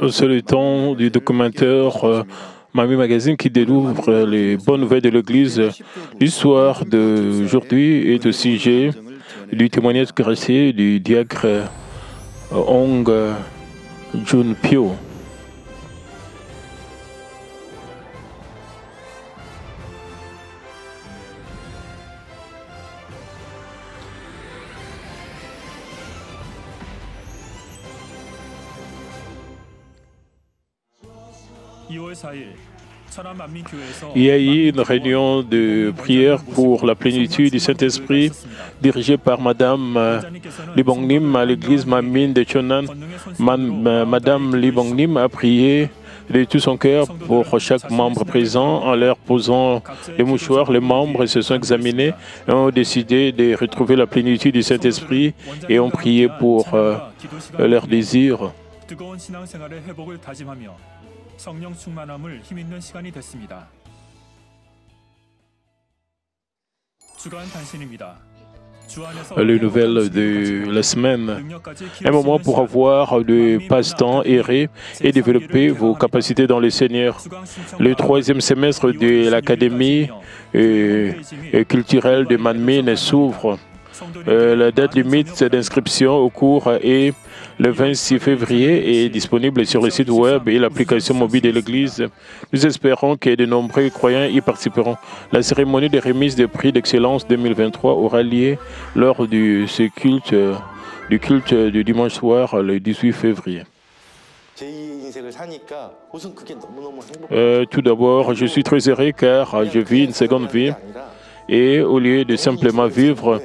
C'est le temps du documentaire Mamie Magazine qui découvre les bonnes nouvelles de l'Église. L'histoire d'aujourd'hui est au sujet du témoignage gracieux du diacre Hong Jun-pyo. Il y a eu une réunion de prière pour la plénitude du Saint-Esprit dirigée par Madame Lee Bong-nim à l'église Manmin de Cheonan. Madame Lee Bong-nim a prié de tout son cœur pour chaque membre présent en leur posant les mouchoirs. Les membres se sont examinés et ont décidé de retrouver la plénitude du Saint-Esprit et ont prié pour leurs désirs. 성령 충만함을 힘있는 시간이 됐습니다. 주간 단신입니다. Les nouvelles de la semaine. Un moment pour avoir du passe-temps, errer et développer vos capacités dans le Seigneur. Le troisième semestre de l'Académie culturelle de Manmin s'ouvre. La date limite d'inscription au cours est le 26 février et est disponible sur le site web et l'application mobile de l'Église. Nous espérons que de nombreux croyants y participeront. La cérémonie de remise des prix d'excellence 2023 aura lieu lors du culte du dimanche soir le 18 février. Tout d'abord, je suis très heureux car je vis une seconde vie et au lieu de simplement vivre,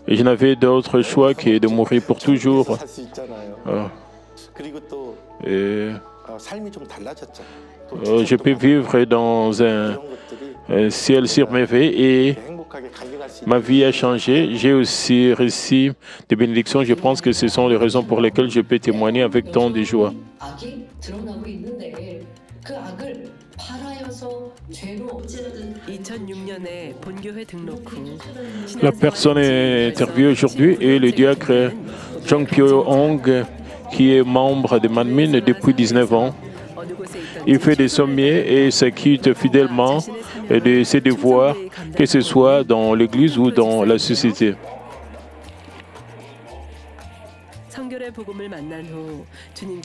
je n'avais d'autre choix que de mourir pour toujours. Je peux vivre dans un ciel surmerveillé et ma vie a changé. J'ai aussi reçu des bénédictions. Je pense que ce sont les raisons pour lesquelles je peux témoigner avec tant de joie. La personne interviewée aujourd'hui est le diacre Jung-pyo Hong, qui est membre de Manmin depuis 19 ans. Il fait des sommiers et s'acquitte fidèlement de ses devoirs, que ce soit dans l'Église ou dans la société.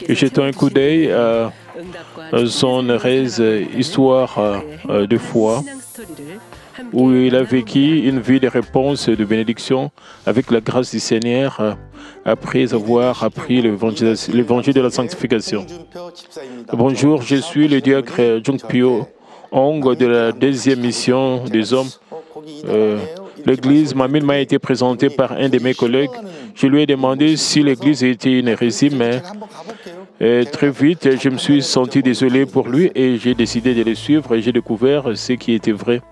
Jetant un coup d'œil à son heureuse histoire de foi, où il a vécu une vie de réponse et de bénédiction avec la grâce du Seigneur après avoir appris l'évangile de la sanctification. Bonjour, je suis le diacre Jung-pyo Hong de la deuxième mission des hommes. L'église Manmin m'a été présentée par un de mes collègues. Je lui ai demandé si l'église était une hérésie, mais très vite, je me suis senti désolé pour lui et j'ai décidé de le suivre et j'ai découvert ce qui était vrai.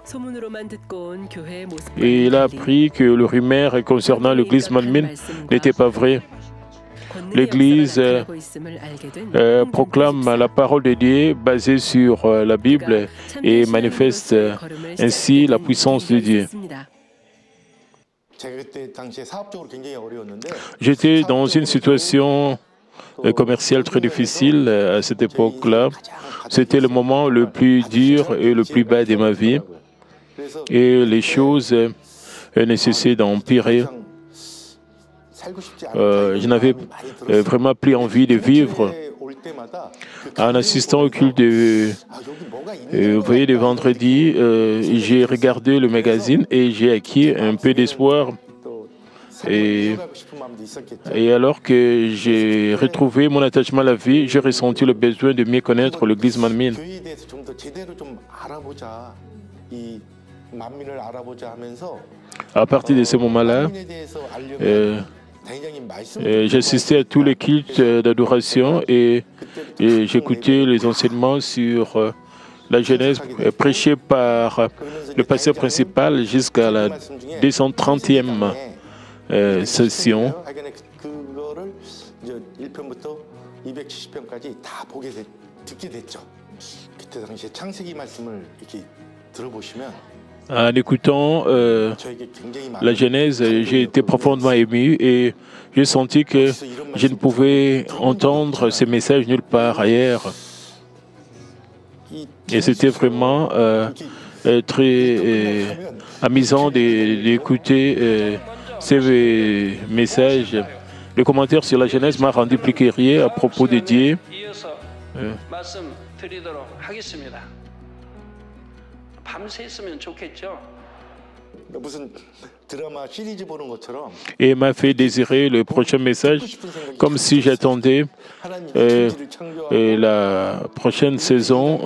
Et il a appris que le rumeur concernant l'église Manmin n'était pas vrai. L'Église proclame la parole de Dieu basée sur la Bible et manifeste ainsi la puissance de Dieu. J'étais dans une situation commerciale très difficile à cette époque-là. C'était le moment le plus dur et le plus bas de ma vie. Et les choses ne cessaient d'empirer. Je n'avais vraiment plus envie de vivre. En assistant au culte vous voyez, de vendredi, j'ai regardé le magazine et j'ai acquis un peu d'espoir. Et alors que j'ai retrouvé mon attachement à la vie, j'ai ressenti le besoin de mieux connaître l'église Manmin. À partir de ce moment-là, j'assistais à tous les cultes d'adoration et j'écoutais les enseignements sur la Genèse prêchée par le pasteur principal jusqu'à la 230e session. En écoutant la Genèse, j'ai été profondément ému et j'ai senti que je ne pouvais entendre ces messages nulle part ailleurs. Et c'était vraiment très amusant d'écouter ces messages. Le commentaire sur la Genèse m'a rendu plus curieux à propos de Dieu. Et m'a fait désirer le prochain message, comme si j'attendais la prochaine saison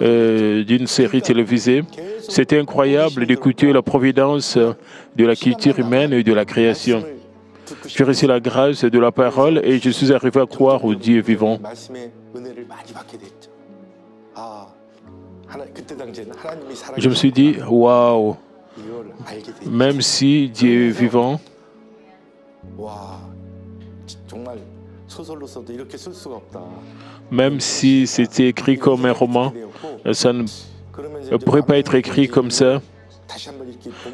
d'une série télévisée. C'était incroyable d'écouter la providence de la culture humaine et de la création. J'ai reçu la grâce de la parole et je suis arrivé à croire au Dieu vivant. Je me suis dit, waouh, même si Dieu est vivant, même si c'était écrit comme un roman, ça ne pourrait pas être écrit comme ça.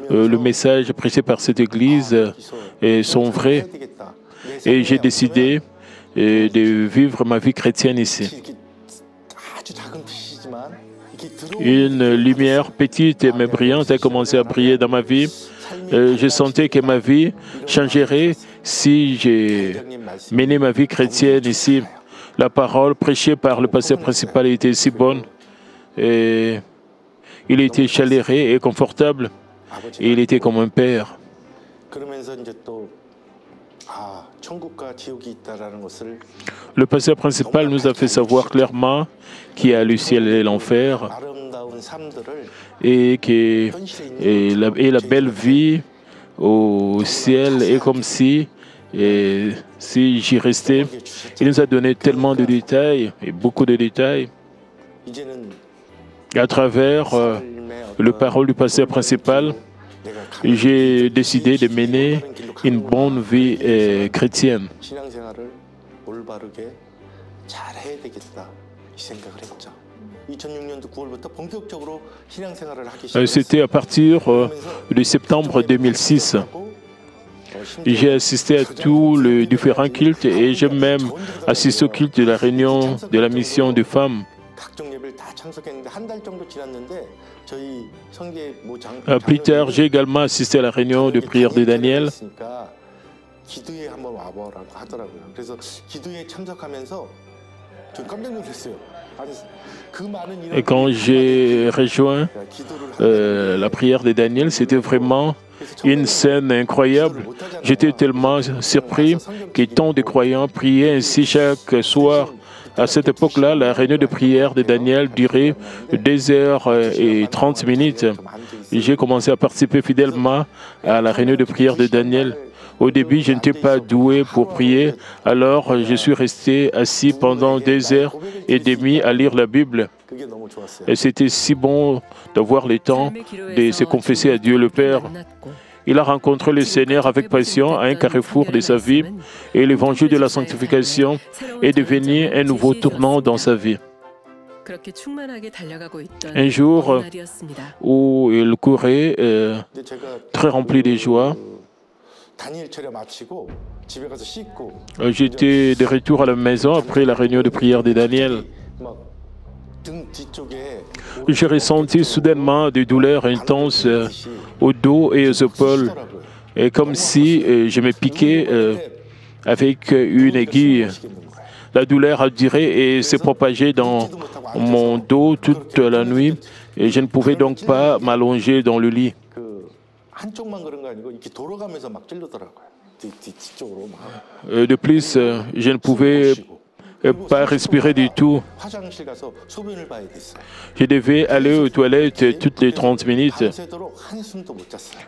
Le message prêché par cette église sont vrais et j'ai décidé de vivre ma vie chrétienne ici. Une lumière petite mais brillante a commencé à briller dans ma vie. Je sentais que ma vie changerait si j'ai mené ma vie chrétienne ici. La parole prêchée par le pasteur principal était si bonne. Et il était chaleureux et confortable. Et il était comme un père. Le pasteur principal nous a fait savoir clairement qu'il y a le ciel et l'enfer et la belle vie au ciel est comme si j'y restais. Il nous a donné tellement de détails et beaucoup de détails. À travers le parole du pasteur principal, j'ai décidé de mener une bonne vie chrétienne. C'était à partir de septembre 2006. J'ai assisté à tous les différents cultes et j'ai même assisté au culte de la réunion de la mission des femmes. Plus tard, j'ai également assisté à la réunion de prière de Daniel. Et quand j'ai rejoint la prière de Daniel, c'était vraiment une scène incroyable. J'étais tellement surpris que tant de croyants priaient ainsi chaque soir. À cette époque-là, la réunion de prière de Daniel durait 2h30. J'ai commencé à participer fidèlement à la réunion de prière de Daniel. Au début, je n'étais pas doué pour prier, alors je suis resté assis pendant 2h30 à lire la Bible. Et c'était si bon d'avoir le temps de se confesser à Dieu le Père. Il a rencontré le Seigneur avec passion à un carrefour de sa vie et l'évangile de la sanctification est devenu un nouveau tournant dans sa vie. Un jour où il courait très rempli de joie, j'étais de retour à la maison après la réunion de prière de Daniel. J'ai ressenti soudainement des douleurs intenses au dos et aux épaules, et comme si je me piquais avec une aiguille. La douleur a duré et s'est propagée dans mon dos toute la nuit, et je ne pouvais donc pas m'allonger dans le lit. De plus, je ne pouvais pas respirer du tout. Je devais aller aux toilettes toutes les 30 minutes.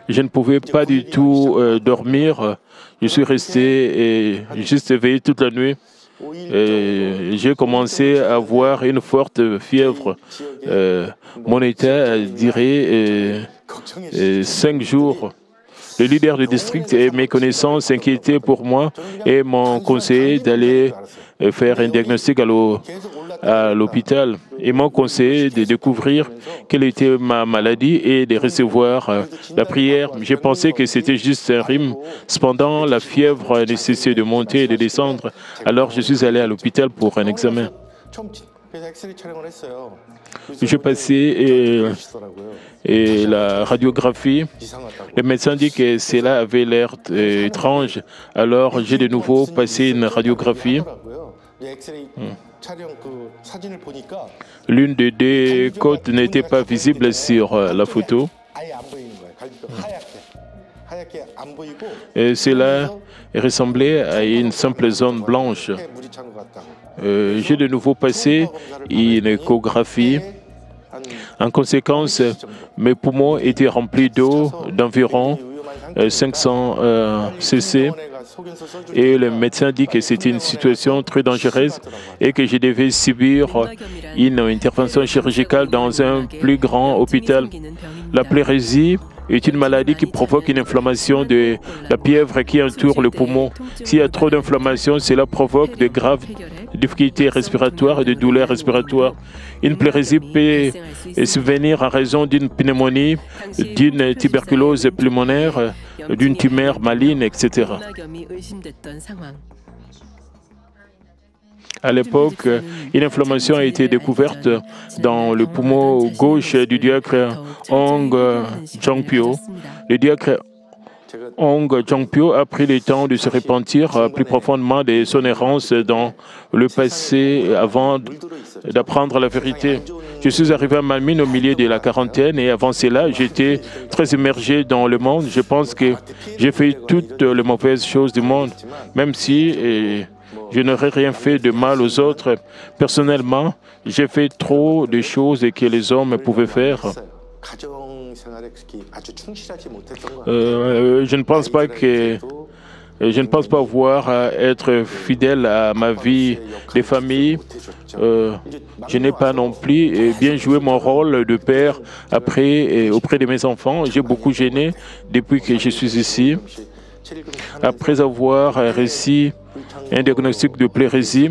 Je ne pouvais pas du tout dormir. Je suis resté juste éveillé toute la nuit. J'ai commencé à avoir une forte fièvre. Mon état durait 5 jours. Le leader du district et mes connaissances s'inquiétaient pour moi et m'ont conseillé d'aller faire un diagnostic à l'hôpital et m'ont conseillé de découvrir quelle était ma maladie et de recevoir la prière. J'ai pensé que c'était juste un rhume. Cependant, la fièvre a cessé de monter et de descendre. Alors, je suis allé à l'hôpital pour un examen. J'ai passé et la radiographie. Le médecin dit que cela avait l'air étrange. Alors, j'ai de nouveau passé une radiographie. L'une des deux côtes n'était pas visible sur la photo. Et cela ressemblait à une simple zone blanche. J'ai de nouveau passé une échographie. En conséquence, mes poumons étaient remplis d'eau d'environ 500 cc. Et le médecin dit que c'était une situation très dangereuse et que je devais subir une intervention chirurgicale dans un plus grand hôpital. La pleurésie est une maladie qui provoque une inflammation de la fièvre qui entoure le poumon. S'il y a trop d'inflammation, cela provoque de graves difficultés respiratoires et de douleurs respiratoires. Une pleurésie peut survenir en raison d'une pneumonie, d'une tuberculose pulmonaire, d'une tumeur maligne, etc. À l'époque, une inflammation a été découverte dans le poumon gauche du diacre Hong Jongpyo. Le diacre Hong Jongpyo a pris le temps de se repentir plus profondément de son errance dans le passé avant d'apprendre la vérité. Je suis arrivé à Malmine au milieu de la quarantaine et avant cela, j'étais très immergé dans le monde. Je pense que j'ai fait toutes les mauvaises choses du monde, même si je n'aurais rien fait de mal aux autres. Personnellement, j'ai fait trop de choses que les hommes pouvaient faire. Je ne pense pas avoir à être fidèle à ma vie de famille. Je n'ai pas non plus bien joué mon rôle de père auprès de mes enfants. J'ai beaucoup gêné depuis que je suis ici. Après avoir reçu un diagnostic de pleurésie,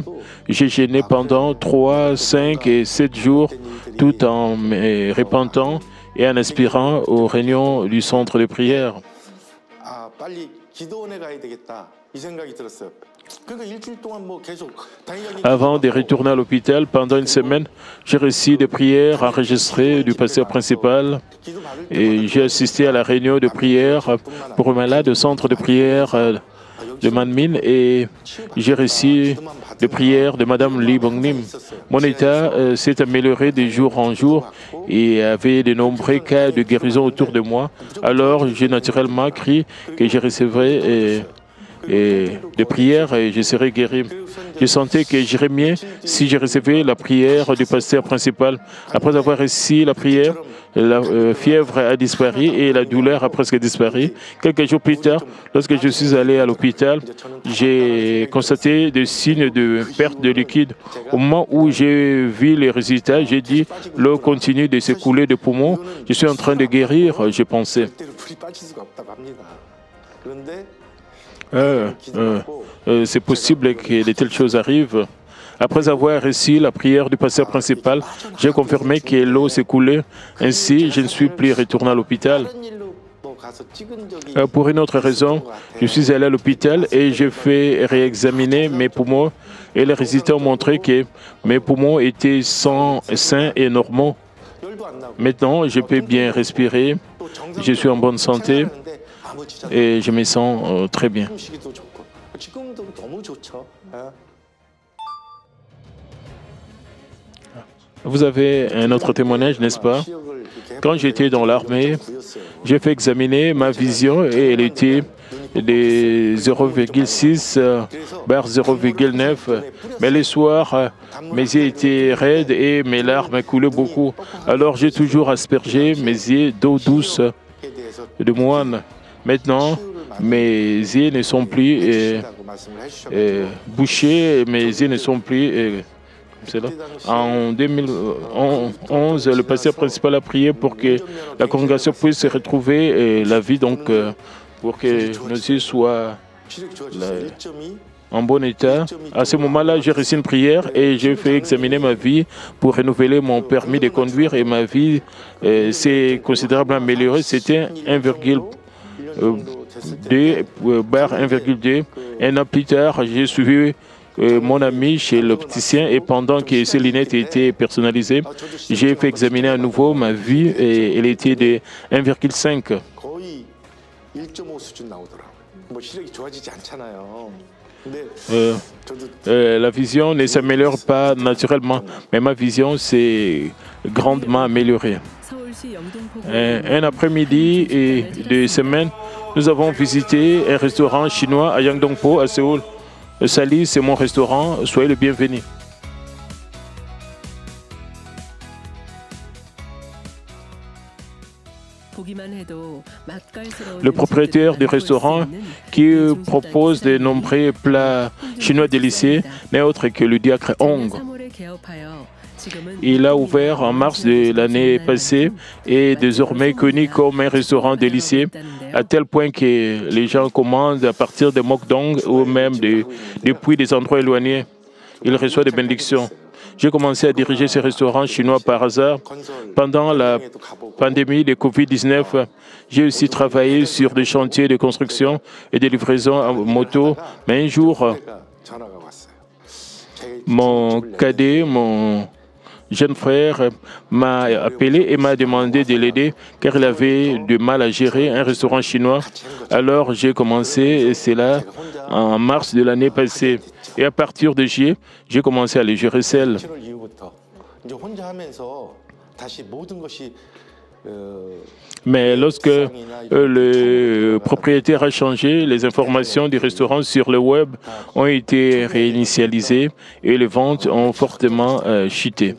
j'ai gêné pendant 3, 5 et 7 jours tout en me repentant et en aspirant aux réunions du centre de prière. Avant de retourner à l'hôpital, pendant une semaine, j'ai reçu des prières enregistrées du pasteur principal et j'ai assisté à la réunion de prière pour un malade au centre de prière de Manmin et j'ai reçu des prières de Mme Lee Bong-nim. Mon état s'est amélioré de jour en jour et il y avait de nombreux cas de guérison autour de moi. Alors j'ai naturellement cru que je recevrais des prières et je serais guéri. Je sentais que j'irais mieux si je recevais la prière du pasteur principal. Après avoir reçu la prière, la fièvre a disparu et la douleur a presque disparu. Quelques jours plus tard, lorsque je suis allé à l'hôpital, j'ai constaté des signes de perte de liquide. Au moment où j'ai vu les résultats, j'ai dit « l'eau continue de s'écouler des poumons, je suis en train de guérir », j'ai pensé. C'est possible que de telles choses arrivent. Après avoir reçu la prière du pasteur principal, j'ai confirmé que l'eau s'écoulait. Ainsi, je ne suis plus retourné à l'hôpital. Pour une autre raison, je suis allé à l'hôpital et j'ai fait réexaminer mes poumons et les résultats ont montré que mes poumons étaient sains et normaux. Maintenant, je peux bien respirer, je suis en bonne santé et je me sens très bien. Vous avez un autre témoignage, n'est-ce pas? Quand j'étais dans l'armée, j'ai fait examiner ma vision et elle était de 0,6 vers 0,9. Mais les soirs, mes yeux étaient raides et mes larmes coulaient beaucoup. Alors j'ai toujours aspergé mes yeux d'eau douce de moine. Maintenant, mes yeux ne sont plus bouchés, mes yeux ne sont plus... En 2011, le pasteur principal a prié pour que la congrégation puisse se retrouver la vie, donc pour que nos yeux soient en bon état. À ce moment-là, j'ai reçu une prière et j'ai fait examiner ma vie pour renouveler mon permis de conduire et ma vie s'est considérablement améliorée. C'était 1,2 barre 1,2. Un an plus tard, j'ai suivi mon ami chez l'opticien et pendant que ces lunettes étaient personnalisées, j'ai fait examiner à nouveau ma vie et elle était de 1,5. La vision ne s'améliore pas naturellement, mais ma vision s'est grandement améliorée. Un après-midi et 2 semaines, nous avons visité un restaurant chinois à Yangdongpo, à Séoul. Sally, c'est mon restaurant, soyez le bienvenu. Le propriétaire du restaurant, qui propose de nombreux plats chinois délicieux, n'est autre que le diacre Hong. Il a ouvert en mars de l'année passée et est désormais connu comme un restaurant délicieux, à tel point que les gens commandent à partir de Mokdong ou même depuis des endroits éloignés. Il reçoit des bénédictions. J'ai commencé à diriger ce restaurant chinois par hasard. Pendant la pandémie de Covid-19, j'ai aussi travaillé sur des chantiers de construction et de livraison en moto. Mais un jour, mon cadet, mon jeune frère m'a appelé et m'a demandé de l'aider car il avait du mal à gérer un restaurant chinois. Alors j'ai commencé cela en mars de l'année passée. Et à partir de juillet, j'ai commencé à le gérer seul. Mais lorsque le propriétaire a changé, les informations du restaurant sur le web ont été réinitialisées et les ventes ont fortement chuté.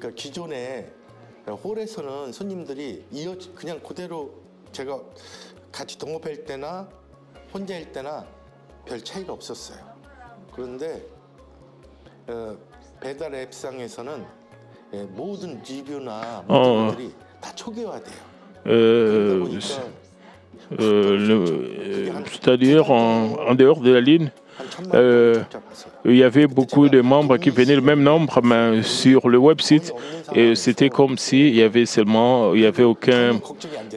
C'est-à-dire en dehors de la ligne, il y avait beaucoup de membres qui venaient, le même nombre, mais sur le website, et c'était comme s'il y avait seulement, il n'y avait aucun,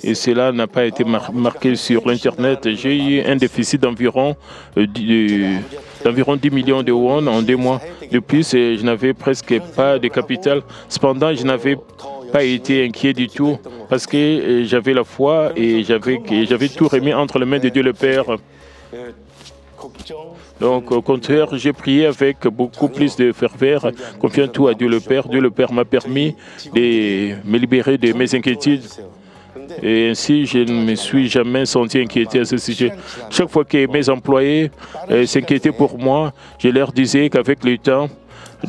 et cela n'a pas été marqué sur l'Internet. J'ai eu un déficit d'environ 10 millions de won en 2 mois. De plus, je n'avais presque pas de capital. Cependant, je n'avais pas été inquiet du tout parce que j'avais la foi et j'avais tout remis entre les mains de Dieu le Père. Donc, au contraire, j'ai prié avec beaucoup plus de ferveur, confiant tout à Dieu le Père. Dieu le Père m'a permis de me libérer de mes inquiétudes. Et ainsi, je ne me suis jamais senti inquiété à ce sujet. Chaque fois que mes employés s'inquiétaient pour moi, je leur disais qu'avec le temps,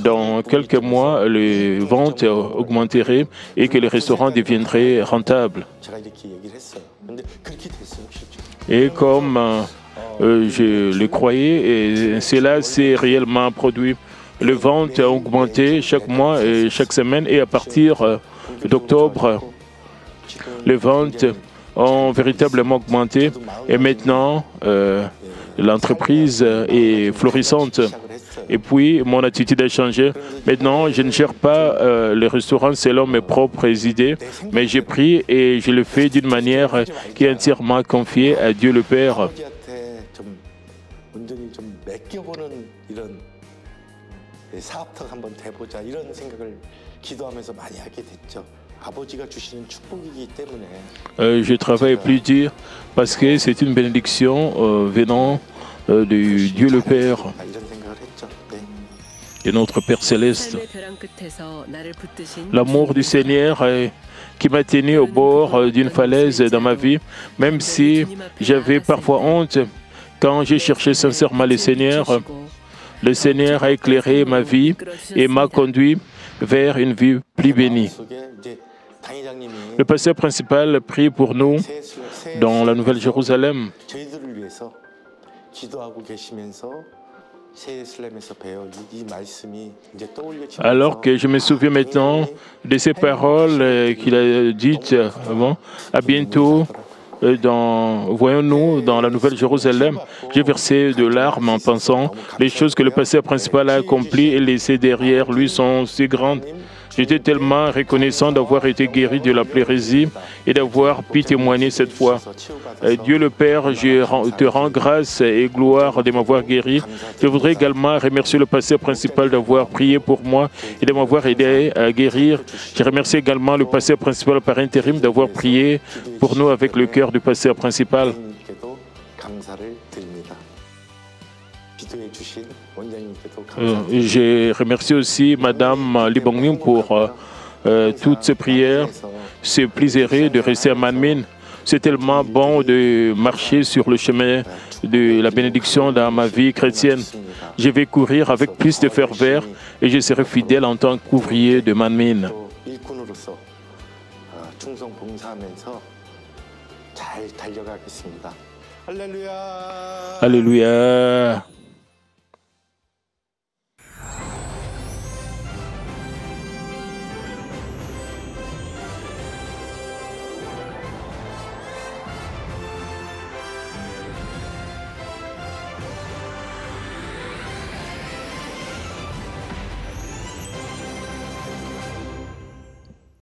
dans quelques mois, les ventes augmenteraient et que le restaurant deviendrait rentable. Et comme je le croyais, et cela s'est réellement produit. Les ventes ont augmenté chaque mois et chaque semaine, et à partir d'octobre, les ventes ont véritablement augmenté. Et maintenant, l'entreprise est florissante. Et puis, mon attitude a changé. Maintenant, je ne gère pas le restaurant selon mes propres idées, mais j'ai pris et je le fais d'une manière qui est entièrement confiée à Dieu le Père. Je travaille plus dur parce que c'est une bénédiction venant de Dieu le Père, de notre Père Céleste. L'amour du Seigneur qui m'a tenu au bord d'une falaise dans ma vie, même si j'avais parfois honte quand j'ai cherché sincèrement le Seigneur a éclairé ma vie et m'a conduit vers une vie plus bénie. Le pasteur principal prie pour nous dans la Nouvelle Jérusalem. Alors que je me souviens maintenant de ces paroles qu'il a dites avant, à bientôt, voyons-nous dans la Nouvelle Jérusalem. J'ai versé de larmes en pensant les choses que le pasteur principal a accomplies et laissées derrière lui sont si grandes. J'étais tellement reconnaissant d'avoir été guéri de la pleurésie et d'avoir pu témoigner cette fois. Dieu le Père, je te rends grâce et gloire de m'avoir guéri. Je voudrais également remercier le pasteur principal d'avoir prié pour moi et de m'avoir aidé à guérir. Je remercie également le pasteur principal par intérim d'avoir prié pour nous avec le cœur du pasteur principal. Je remercie aussi Madame Lee Bong-min pour toutes ces prières. C'est plaisir de rester à Manmin. C'est tellement bon de marcher sur le chemin de la bénédiction dans ma vie chrétienne. Je vais courir avec plus de ferveur et je serai fidèle en tant qu'ouvrier de Manmin. Alléluia.